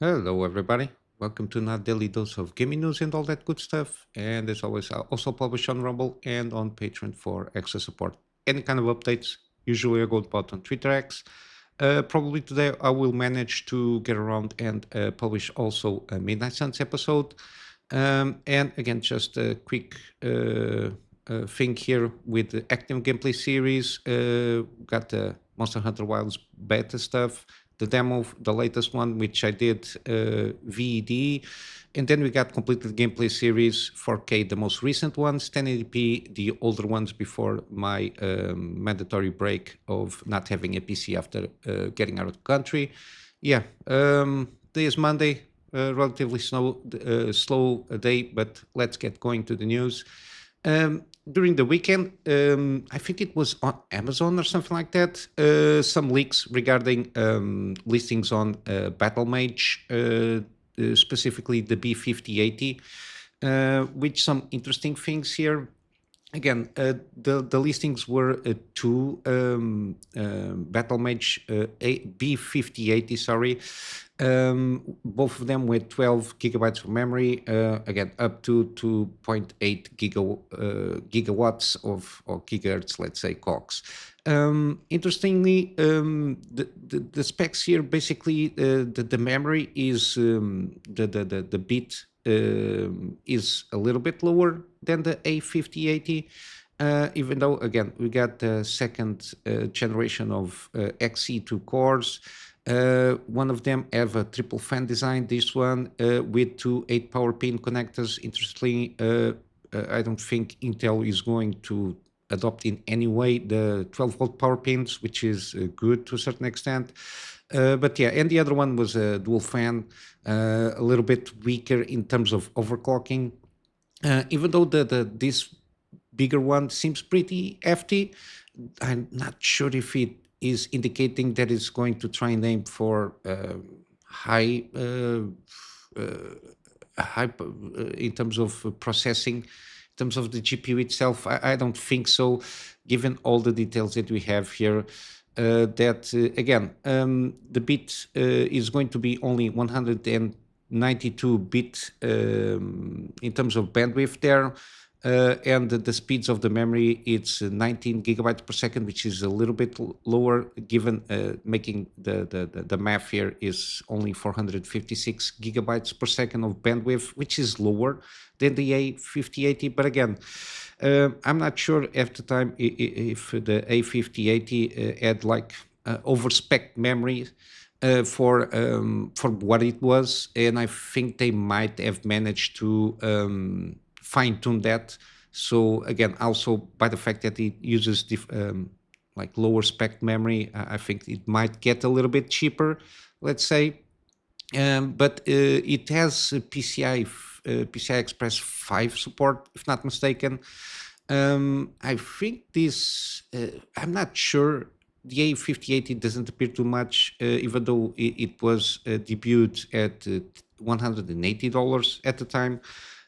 Hello, everybody. Welcome to another daily dose of gaming news and all that good stuff. And as always, I also publish on Rumble and on Patreon for extra support. Any kind of updates, usually I go about on Twitter X. Probably today I will manage to get around and publish also a Midnight Suns episode. And again, just a quick thing here with the active gameplay series. Got the Monster Hunter Wilds beta stuff, the demo, the latest one, which I did VED. And then we got completed gameplay series 4K, the most recent ones, 1080p, the older ones before my mandatory break of not having a PC after getting out of the country. Yeah, today is Monday, relatively slow day, but let's get going to the news. During the weekend, I think it was on Amazon or something like that, some leaks regarding listings on Battlemage, specifically the B5080, with some interesting things here. Again, the listings were two Battlemage B5080, sorry. Both of them with 12 gigabytes of memory, again, up to 2.8 gigawatts or gigahertz, let's say, clocks. Interestingly, the specs here, basically, the memory is the bit is a little bit lower than the A5080, even though, again, we got the second generation of XE2 cores. One of them have a triple fan design, this one, with two 8 power pin connectors. Interestingly, I don't think Intel is going to adopt in any way the 12-volt power pins, which is good to a certain extent. But yeah, and the other one was a dual fan, a little bit weaker in terms of overclocking. Even though this bigger one seems pretty hefty, I'm not sure if it is indicating that it's going to try and aim for high in terms of processing, in terms of the GPU itself. I don't think so, given all the details that we have here. That again, the bit is going to be only 192 bit in terms of bandwidth there. And the speeds of the memory, it's 19 gigabytes per second, which is a little bit lower, given making the math here is only 456 gigabytes per second of bandwidth, which is lower than the A5080. But again, I'm not sure at the time if the A5080 had like over-spec memory for what it was, and I think they might have managed to fine-tune that. So again, also by the fact that it uses like lower spec memory, I think it might get a little bit cheaper, let's say. But it has PCI Express 5 support, if not mistaken. I think this, I'm not sure. The A5080 doesn't appear too much, even though it was debuted at $180 at the time.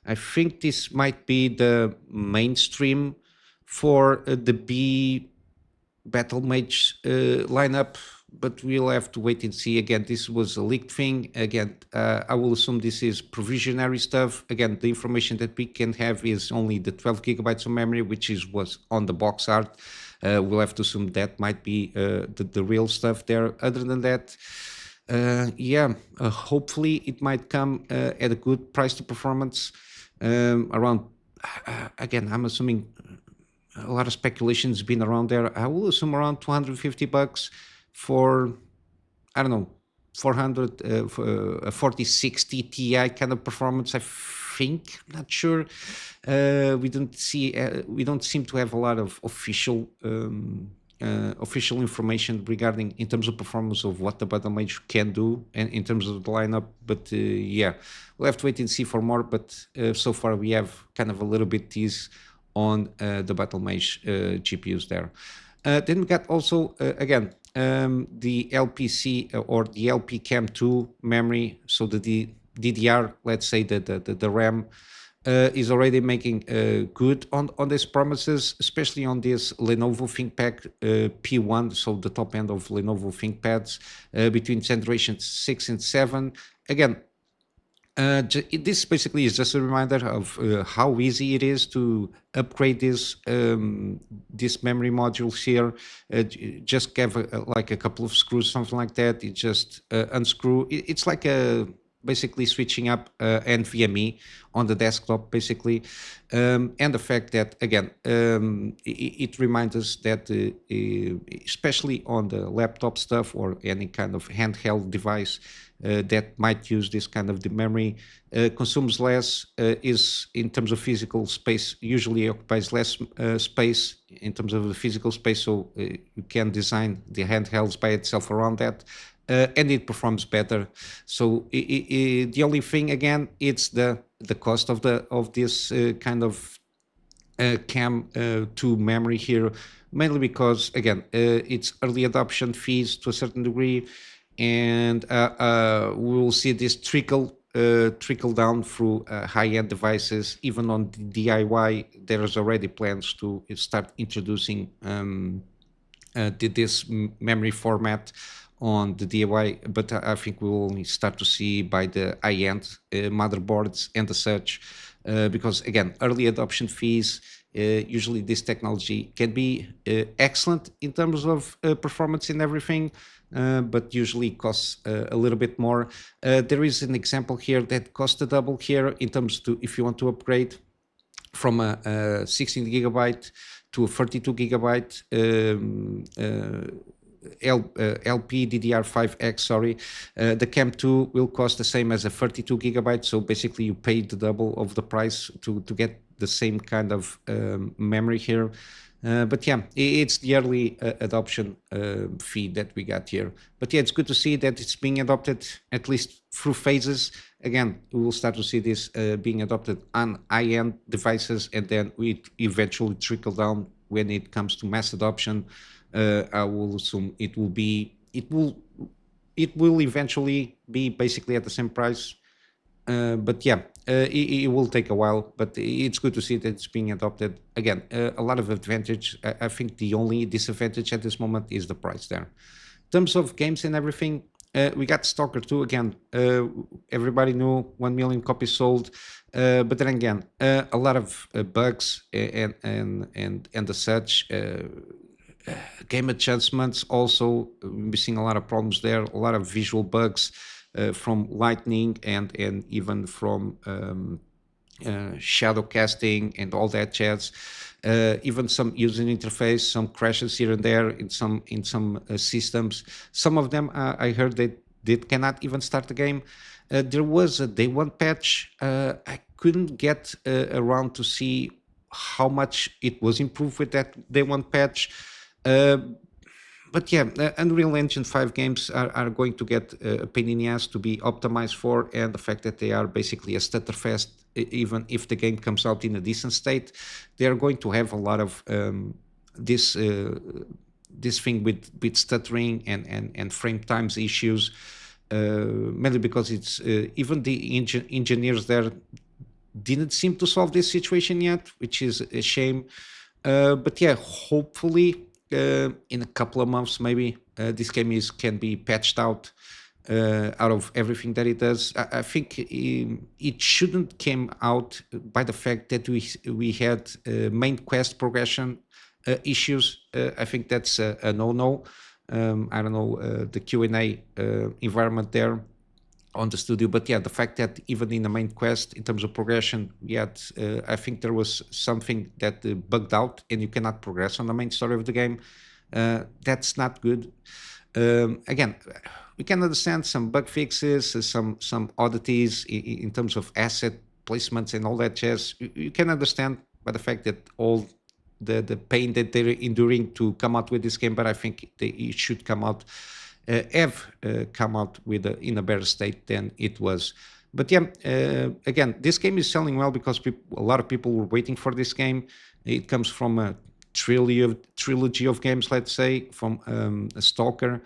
I think this might be the mainstream for the B Battlemage lineup, but we'll have to wait and see. Again, this was a leaked thing. Again, I will assume this is provisionary stuff. Again, the information that we can have is only the 12 gigabytes of memory, which was on the box art. We'll have to assume that might be the real stuff there. Other than that, hopefully it might come at a good price to performance. Around, again, I'm assuming a lot of speculation has been around there. I will assume around $250 for, I don't know, 400 for a 4060 Ti kind of performance. I think, I'm not sure. We don't seem to have a lot of official information regarding in terms of performance of what the Battlemage can do and in terms of the lineup. But yeah, we'll have to wait and see for more. But so far we have kind of a little bit tease on the Battlemage GPUs there. Then we got also again the LPC or the LPCAM2 memory. So the DDR, let's say the RAM. Is already making good on these promises, especially on this Lenovo ThinkPad P1, so the top end of Lenovo ThinkPads between generation 6 and 7, again, this basically is just a reminder of how easy it is to upgrade this memory modules here. Just give like a couple of screws, something like that. You just unscrew. It's like basically switching up NVMe on the desktop, basically, and the fact that again it reminds us that especially on the laptop stuff or any kind of handheld device that might use this kind of the memory consumes less, is in terms of physical space, usually occupies less space in terms of the physical space, so you can design the handhelds by itself around that, and it performs better. So the only thing again, it's the cost of this kind of CAM to memory here, mainly because again it's early adoption fees to a certain degree, and we will see this trickle down through high-end devices. Even on the DIY, there's already plans to start introducing this memory format on the DIY, but I think we will only start to see by the high-end motherboards and the such, because again, early adoption fees. Usually, this technology can be excellent in terms of performance and everything, but usually costs a little bit more. There is an example here that costs double here in terms to if you want to upgrade from a 16 gigabyte to a 32 gigabyte LPDDR5X, sorry, the CAM2 will cost the same as a 32 gigabyte. So basically, you pay the double of the price to get the same kind of memory here. But yeah, it's the early adoption fee that we got here. But yeah, it's good to see that it's being adopted at least through phases. Again, we will start to see this being adopted on high-end devices, and then we eventually trickle down when it comes to mass adoption. I will assume it will eventually be basically at the same price. But yeah, it will take a while, but it's good to see that it's being adopted. Again, a lot of advantage. I think the only disadvantage at this moment is the price there. In terms of games and everything, we got Stalker 2 again. Everybody knew 1 million copies sold, but then again, a lot of bugs and the such. Game adjustments also, we're seeing a lot of problems there, a lot of visual bugs from lightning and even from shadow casting and all that jazz. Even some user interface, some crashes here and there in some systems. Some of them I heard they cannot even start the game. There was a day one patch. I couldn't get around to see how much it was improved with that day one patch. But yeah, Unreal Engine 5 games are going to get a pain in the ass to be optimized for, and the fact that they are basically a stutterfest, even if the game comes out in a decent state, they are going to have a lot of this thing with stuttering and frame times issues, mainly because it's even the engineers there didn't seem to solve this situation yet, which is a shame. But yeah, hopefully in a couple of months, maybe this game can be patched out of everything that it does. I think it shouldn't came out by the fact that we had main quest progression issues. I think that's a no-no. I don't know the Q&A environment there on the studio, but yeah, the fact that even in the main quest in terms of progression, yet I think there was something that bugged out and you cannot progress on the main story of the game. That's not good. Again, we can understand some bug fixes, some oddities in terms of asset placements and all that jazz. You can understand by the fact that all the pain that they're enduring to come out with this game, but I think it should come out come out with in a better state than it was. But yeah, again, this game is selling well because a lot of people were waiting for this game. It comes from a trilogy of games, let's say, from a Stalker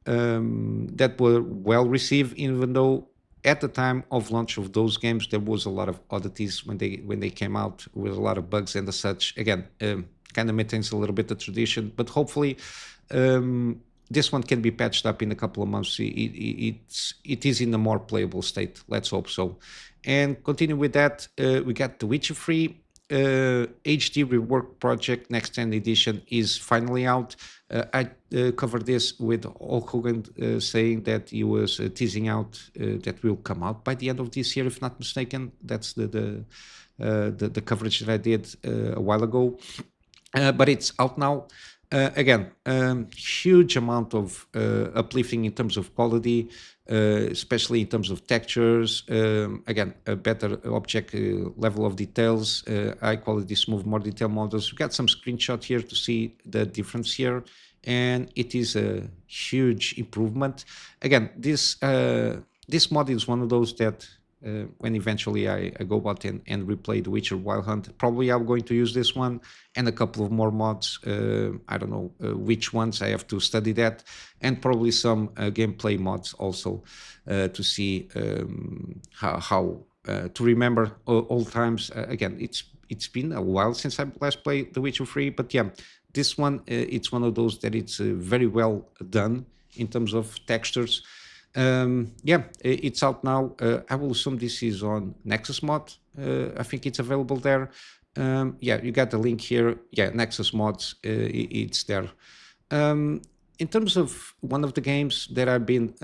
that were well received, even though at the time of launch of those games there was a lot of oddities when they came out with a lot of bugs and such. Again, kind of maintains a little bit the tradition, but hopefully this one can be patched up in a couple of months. It is in a more playable state. Let's hope so. And continue with that, we got The Witcher 3 HD Reworked Project NextGen Edition is finally out. I covered this with Hulk Hogan saying that he was teasing out that will come out by the end of this year, if not mistaken. That's the coverage that I did a while ago. But it's out now. Again, huge amount of uplifting in terms of quality, especially in terms of textures. Again, a better object level of details, high quality, smooth, more detailed models. We got some screenshot here to see the difference here, and it is a huge improvement. Again, this mod is one of those that when eventually I go out and replay The Witcher Wild Hunt, probably I'm going to use this one and a couple of more mods. I don't know which ones, I have to study that, and probably some gameplay mods also to see how to remember old times. Again, it's been a while since I last played The Witcher 3, but yeah, this one, it's one of those that it's very well done in terms of textures. Yeah, it's out now. I will assume this is on Nexus Mod. I think it's available there. Yeah, you got the link here. Yeah, Nexus Mods, it's there. In terms of one of the games that I've been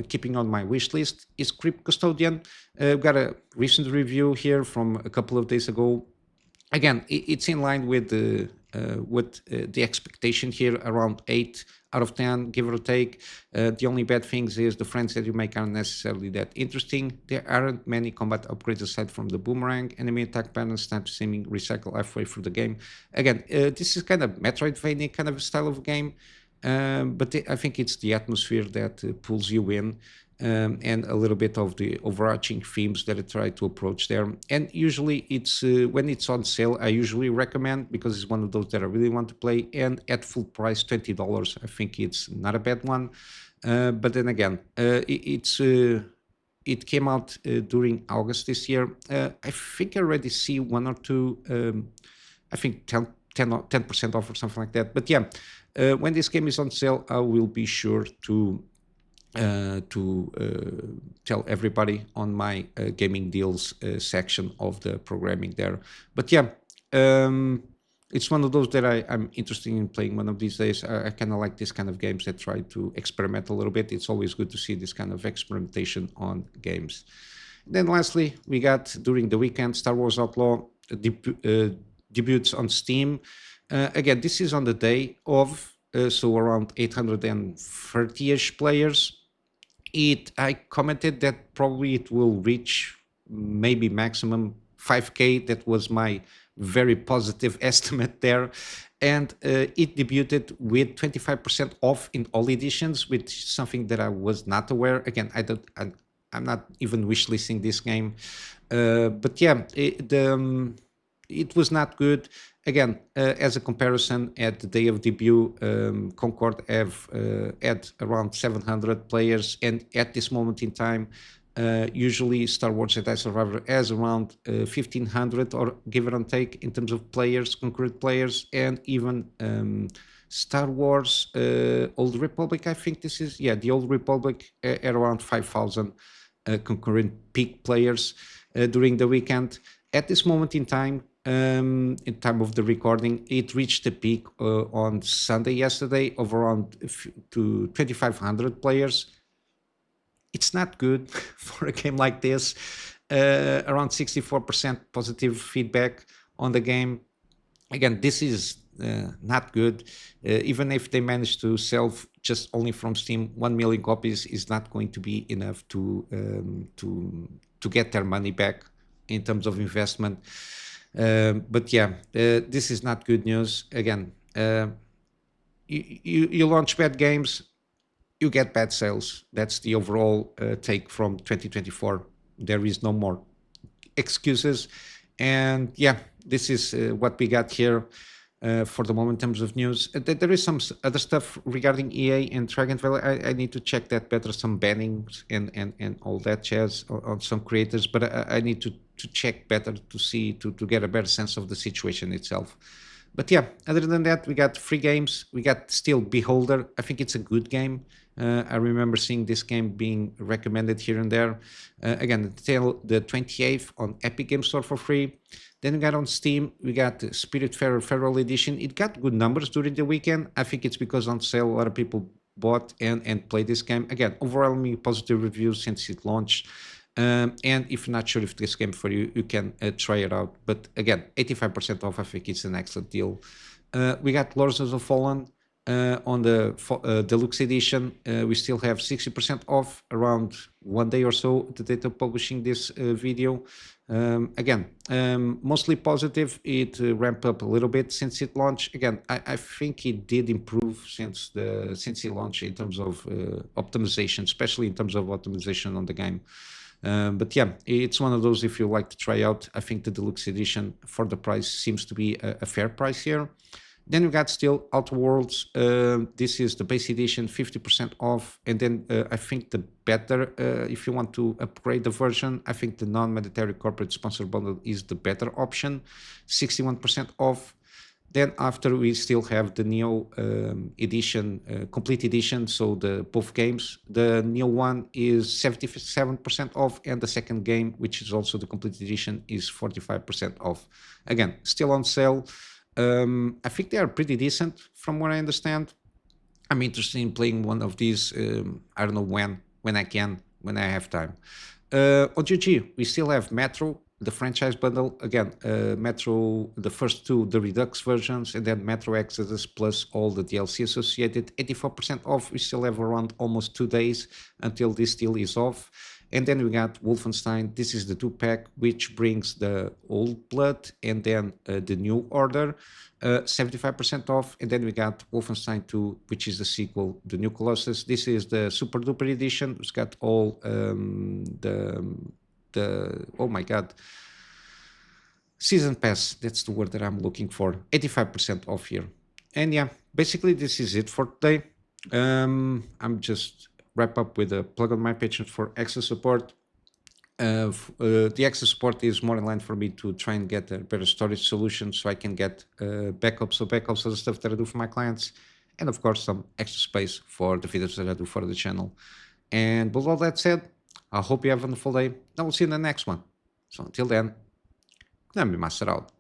keeping on my wish list is Crypt Custodian. I've got a recent review here from a couple of days ago. Again, it's in line with the expectation here, around 8 out of 10, give or take. The only bad things is the friends that you make aren't necessarily that interesting. There aren't many combat upgrades aside from the boomerang, enemy attack patterns, snap seeming recycle halfway through the game. Again, this is kind of Metroidvania kind of a style of game, but I think it's the atmosphere that pulls you in. And a little bit of the overarching themes that I try to approach there. And usually it's when it's on sale, I usually recommend, because it's one of those that I really want to play, and at full price, $20. I think it's not a bad one. But then again, it came out during August this year. I think I already see one or two, I think 10% off or something like that. But yeah, when this game is on sale, I will be sure to tell everybody on my gaming deals section of the programming there. But yeah, it's one of those that I'm interested in playing one of these days. I kind of like this kind of games that try to experiment a little bit. It's always good to see this kind of experimentation on games. Then lastly, we got during the weekend Star Wars Outlaw debuts on Steam. Again, this is on the day of, so around 830-ish players. I commented that probably it will reach maybe maximum 5K. That was my very positive estimate there. And it debuted with 25% off in all editions, which is something that I was not aware. Again, I'm not even wishlisting this game. But yeah, it was not good. Again, as a comparison, at the day of debut, Concord had around 700 players, and at this moment in time, usually Star Wars Jedi Survivor has around 1,500 or give or take in terms of players, concurrent players, and even Star Wars Old Republic, I think this is, yeah, the Old Republic at around 5,000 concurrent peak players during the weekend. At this moment in time, in time of the recording, it reached a peak on Sunday yesterday of around to 2,500 players. It's not good for a game like this. Around 64% positive feedback on the game. Again, this is not good. Even if they manage to sell just only from Steam 1 million copies, is not going to be enough to get their money back in terms of investment. But yeah, this is not good news. Again, you launch bad games, you get bad sales. That's the overall take from 2024. There is no more excuses. And yeah, this is what we got here for the moment in terms of news. There is some other stuff regarding EA and Dragon Valley. I need to check that better, some bannings and all that jazz on some creators, but I need to check better to see, to get a better sense of the situation itself. But yeah, other than that, we got free games. We got still Beholder. I think it's a good game. I remember seeing this game being recommended here and there. Again, until the 28th on Epic Game Store for free. Then we got on Steam, we got Spiritfarer Federal Edition. It got good numbers during the weekend. I think it's because on sale, a lot of people bought and played this game. Again, overwhelmingly positive reviews since it launched. And if you're not sure if this game for you, you can try it out. But again, 85% off, I think it's an excellent deal. We got Lords of the Fallen on the deluxe edition. We still have 60% off around 1 day or so, the date of publishing this video. Again, mostly positive. It ramped up a little bit since it launched. Again, I think it did improve since it launched in terms of optimization, especially in terms of optimization on the game. But yeah, it's one of those, if you like to try out, I think the deluxe edition for the price seems to be a fair price here. Then we got still Outer Worlds. This is the base edition, 50% off. And then I think the better, if you want to upgrade the version, I think the non-mandatory corporate sponsor bundle is the better option, 61% off. Then after we still have the nioh edition, complete edition, so the both games. The nioh one is 77% off, and the second game, which is also the complete edition, is 45% off. Again, still on sale. I think they are pretty decent from what I understand. I'm interested in playing one of these. I don't know when I can, when I have time. On GG, we still have Metro, the franchise bundle. Again, Metro, the first two, the Redux versions, and then Metro Exodus plus all the DLC associated, 84% off. We still have around almost 2 days until this deal is off. And then we got Wolfenstein. This is the 2-pack, which brings the Old Blood and then the New Order, 75% off. And then we got Wolfenstein 2, which is the sequel, the New Colossus. This is the Super Duper edition. It's got all oh my God, Season Pass. That's the word that I'm looking for. 85% off here. And yeah, basically this is it for today. I'm just wrap up with a plug on my page for extra support. The extra support is more in line for me to try and get a better storage solution so I can get backups of the stuff that I do for my clients, and of course some extra space for the videos that I do for the channel. And with all that said, I hope you have a wonderful day. I will see you in the next one. So until then, Kunamy Master out.